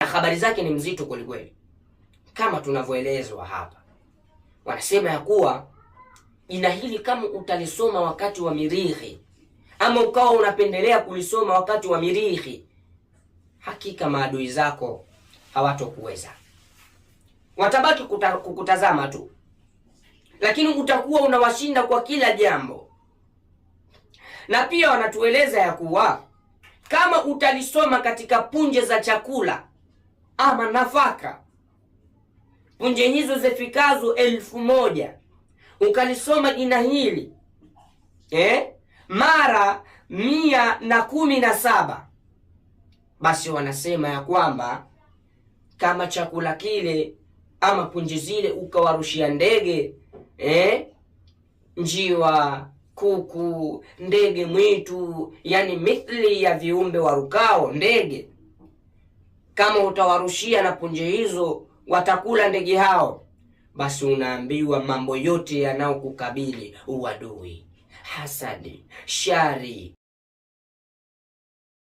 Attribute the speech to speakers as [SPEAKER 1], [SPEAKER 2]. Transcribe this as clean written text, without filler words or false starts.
[SPEAKER 1] habari zake ni mzito kwelikweli, kama tunavyoelezwa hapa. Wanasema ya kuwa jina hili kama utalisoma wakati wa mirihi, ama ukawa unapendelea kulisoma wakati wa mirihi, hakika maadui zako hawatokuweza, watabaki kukutazama tu, lakini utakuwa unawashinda kwa kila jambo. Na pia wanatueleza ya kuwa kama utalisoma katika punje za chakula ama nafaka, punje hizo zifikazo 1000, ukalisoma jina hili mara 117, basi wanasema ya kwamba kama chakula kile ama punje zile ukawarushia ndege, njiwa, kuku, ndege mwitu, yani mithli ya viumbe warukao, ndege, kama utawarushia na punje hizo watakula ndege hao, basi unaambiwa mambo yote yanayokukabili, uadui, hasadi, shari,